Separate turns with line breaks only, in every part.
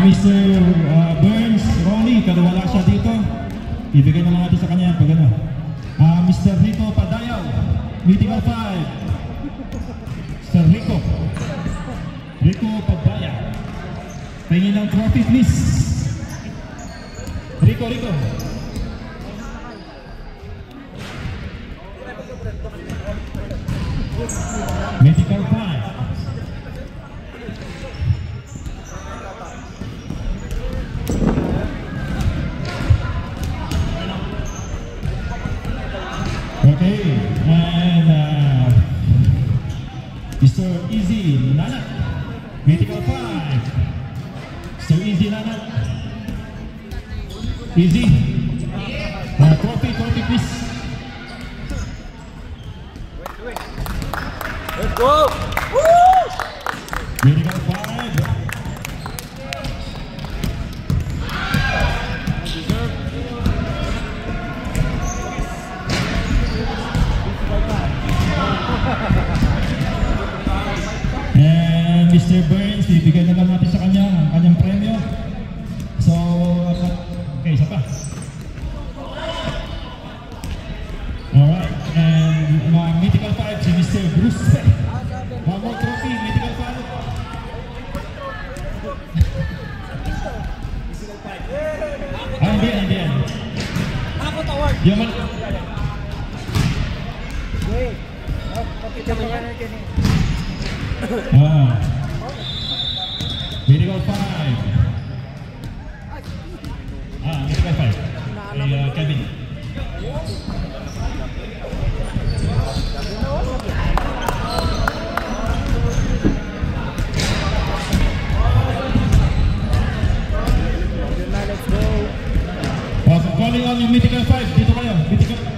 Mr. Burns, Ronnie, pero wala siya dito. Ibigay na lang natin sa kanya pag ano. Mr. Rico Padayaw, Mythical 5. Mr. Rico Padayaw. Tingin ng trophy please. Rico. Mythical 5. Okay, and Mr. Easy Nanat, Mythical 5. Mr. Easy Nanat. Easy. Trophy please.
Let's go!
Mythical 5. And Mr. Burns, bibigyan na lang natin sa kanya ang kanyang premyo. So, okay, isa pa. Alright, and Mythical 5 si Mr. Bruce Peck. One more trophy, Mythical 5. Hindi yan.
Ako tawag!
Yung man...
Wait! Kapit naman yan natin eh.
Mythical 5. Mythical 5. Kevin.
Let's go!
Calling on yung Mythical 5. Dito kayo. Mythical 4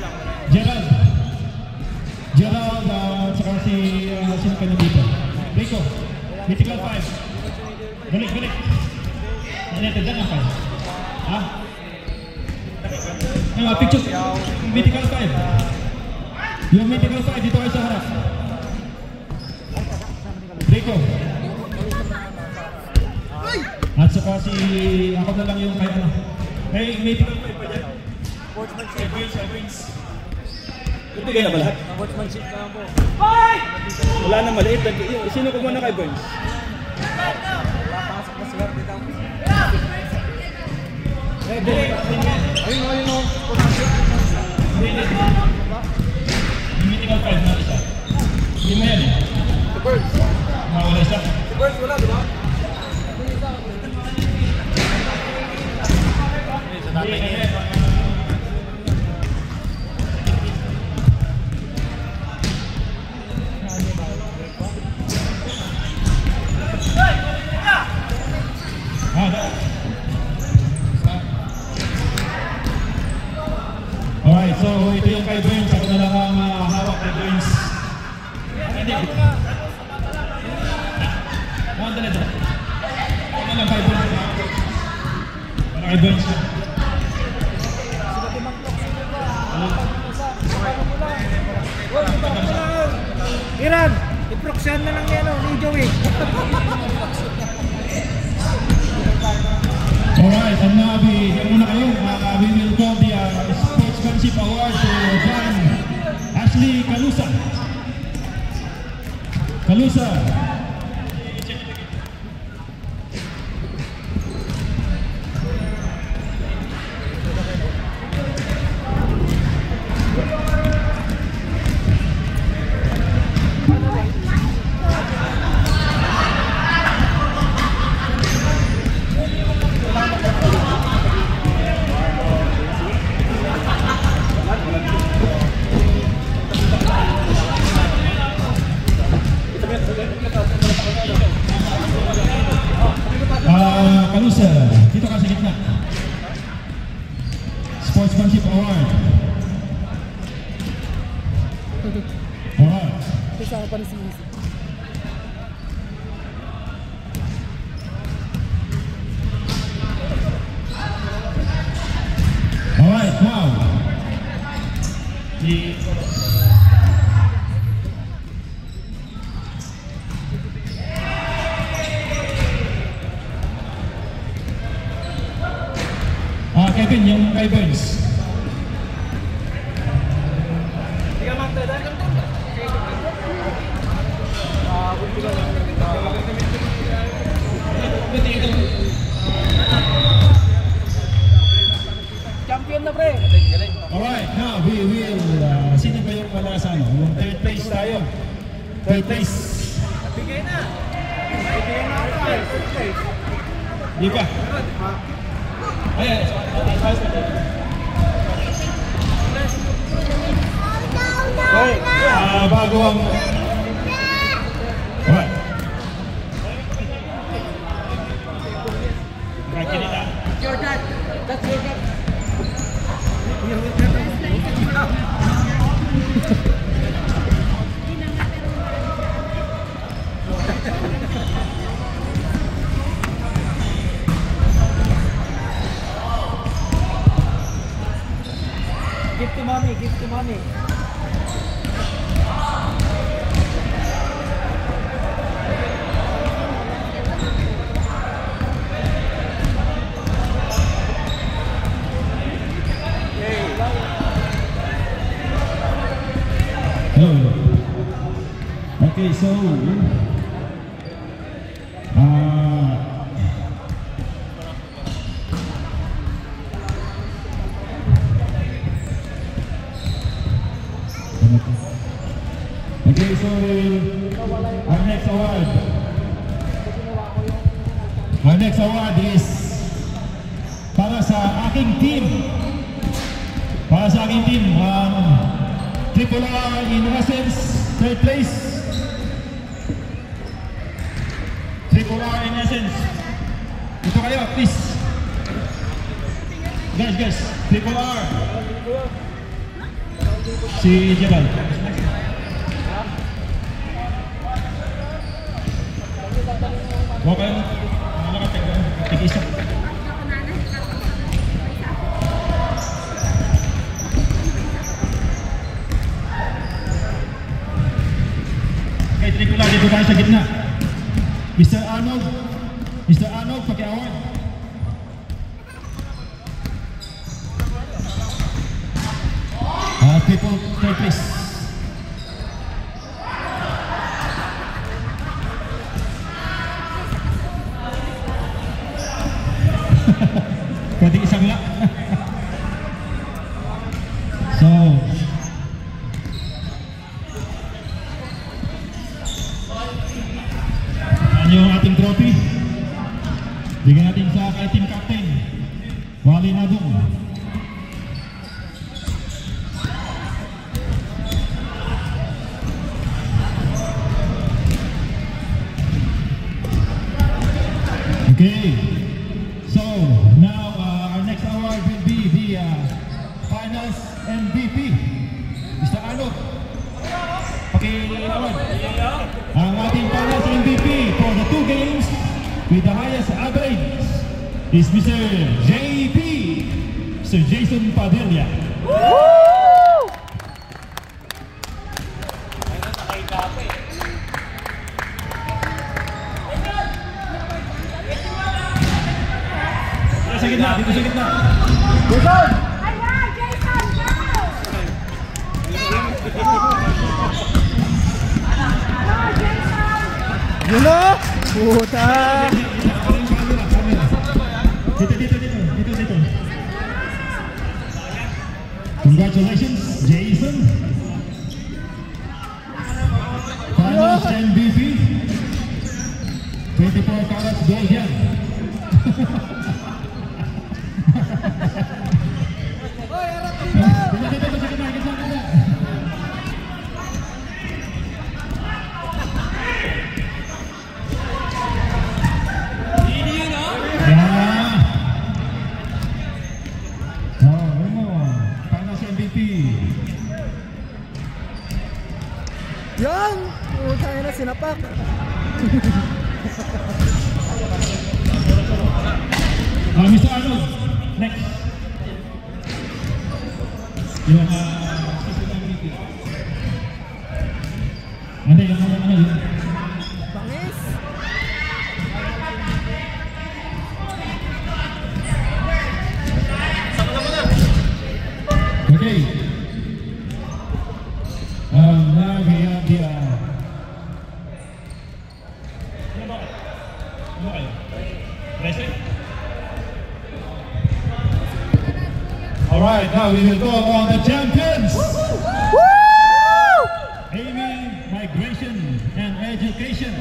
lang. Gerald, saka sino ka na dito? Rico, Mythical 5. Balik. Nanete, dyan ang 5. Picture, Mythical 5. Yung Mythical 5, dito kayo sa harap. Rico. At saka ako na lang yung kaya ano. Hey, Mythical 5 pa dyan.
Sportsmanship.
Ibigay na ba lahat?
Sportsmanship na po.
Wala na maliit. Sino kumuna kay Burns?
Papasok na sila dito. Ayun o.
Yung Mythical 5 na isa. Hindi mo yan eh.
The Birds.
Wala isa.
The Birds wala, di ba?
Alright, so ito yung kay Burns. Ako na lang ang hawak kay Burns. Hindi. Dali. Ako na lang kay Burns. Para kay Burns.
Iran! I-proxyan na lang yan ni Joey.
Alright, and now yan muna kayo. We will call the Sportsmanship Award to John Ashley Calusa. Calusa, dito ka sa gitna. Sportsmanship Award. Alright.
Isa ako pa rin si Easy.
Alright, now. akin yung kay Burns.
Champion na pre.
Alright, now we will, sino ba yung wala sa ano? Yung third place tayo. Third place.
Bigay na. Bigay na ako. Third place.
Di pa. Ayan. Bago ang... Alright.
Your dad. That's your dad. Give to mommy, give to mommy.
Okay, so okay, so our next award. Our next award is para sa aking team. Para sa aking team, Triple R in Essence, third place. Triple R in Essence. Ito kayo, please. Guys, Triple R. Si Jebal. Okay. Tig-isa. Okay, Triple R, dito tayo sa gitna. Mr. Arnold, paki-award. Triple third place. Pwede isang lang. So, ano yung ating trophy? Bigyan natin sa kay team captain Wally Nadong. Okay, so now our next award will be the finals MVP. Mr. Arnold, paki-award. Ang ating finals MVP for the 2 games with the highest average is Mr. JP, Sir Jason Padilla. Dito sa gitna.
Jason!
Ayan, Jason, go!
Yun na! Puta!
Dito. Congratulations, Jason. Finals MVP. 24 carats gold yan.
Yan! Puta na, sinapak.
Mr. Arnold, next. Yung ano yun?
Bangis!
Ano kayo? Wrestling? Alright, now we will go on the champions! Aiming, Migration, and Education.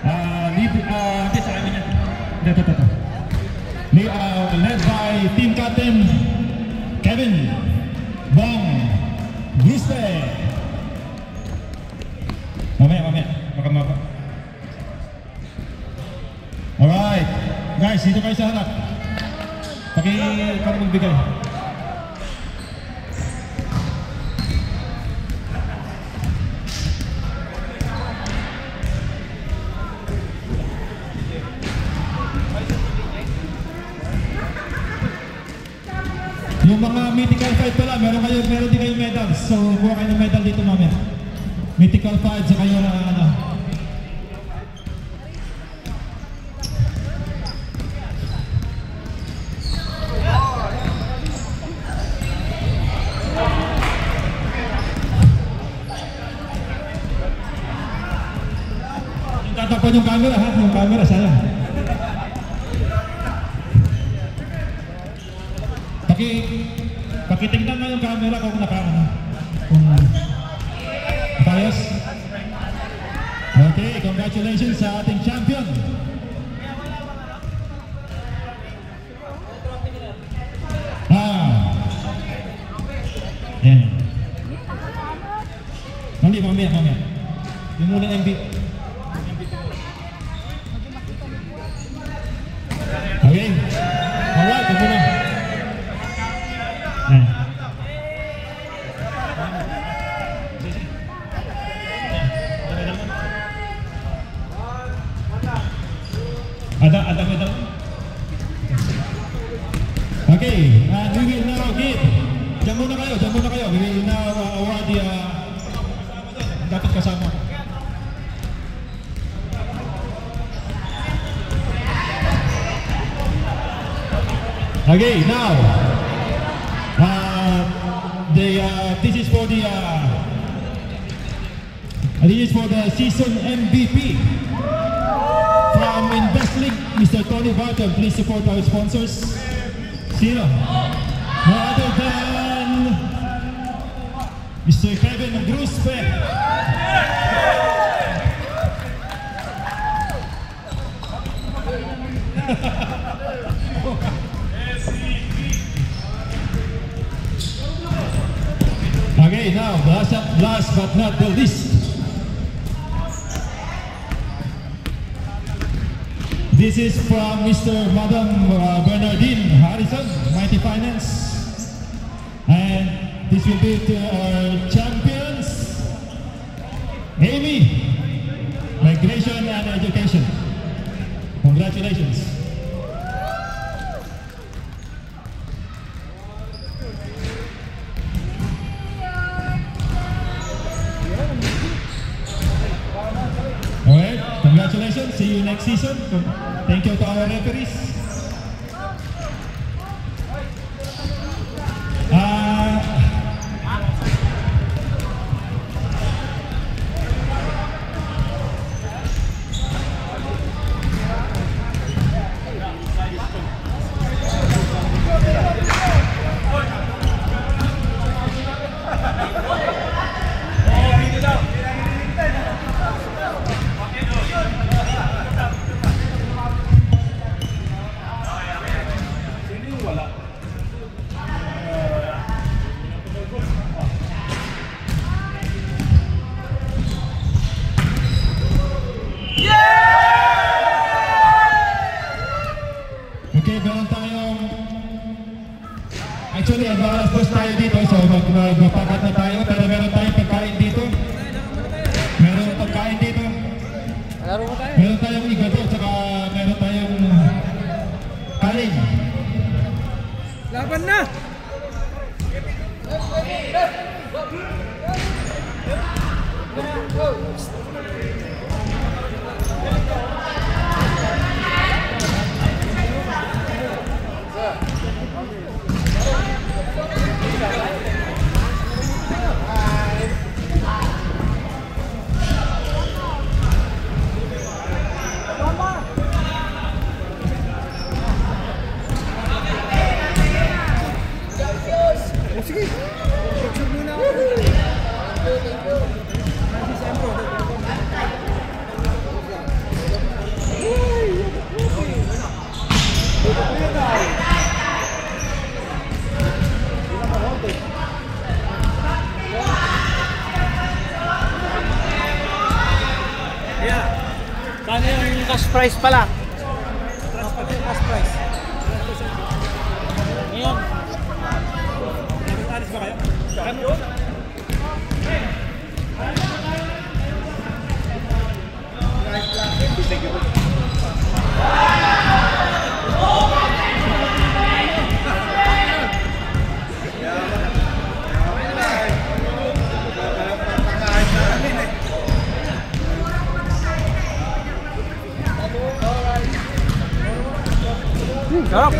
This sa amin yan. Ito. Led by Team Captain Kevin Bong Guste. Mamaya. Baka. Alright. Guys, dito kayo sa harap. Para magbigay. Yung mga mythical fight pala, meron din kayong medals. So, kuha kayo ng medal dito mamaya. Mythical fight sa kayo na ano. Yung tatakpan yung camera ha, yung camera sayang. Pakitingnan na yung camera kung kung ayos. Okay, congratulations sa ating champion. Yan. Hindi, mamaya. Yung muna MVP. Okay. Alright, ito muna. Ada medal. Okay, and we will now give. Diyan muna kayo. We will now award the dapat kasama. Okay, now this is for the season MVP. From InvestLink, Mr. Tony Barton, please support our sponsors. Sino? No other than Mr. Kevin Gruspe. Okay, now last but not the least. This is from Mr. Madam Bernardine Harrison, Mighty Finance. And this will be to our champions, Amy, Migration and Education. Congratulations. Alright, congratulations. See you next season. Thank you to our referees. Actually, advance tayo dito, so magpapakat na tayo, pero meron tayong pagkain dito. Meron pagkain dito. Meron tayong igado, saka meron tayong kanin.
Laban na! price pala. Cash price. Ngayon. Alis ba kayo? Ano? Sarap.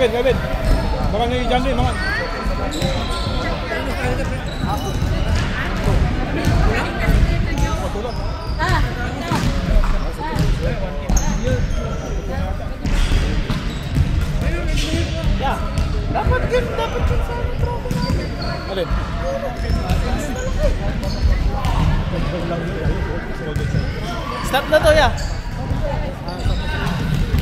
Gawin. Baka nyo dyan din, mga. Dapat yun sa trophy natin. Alin? Stop na to, ya.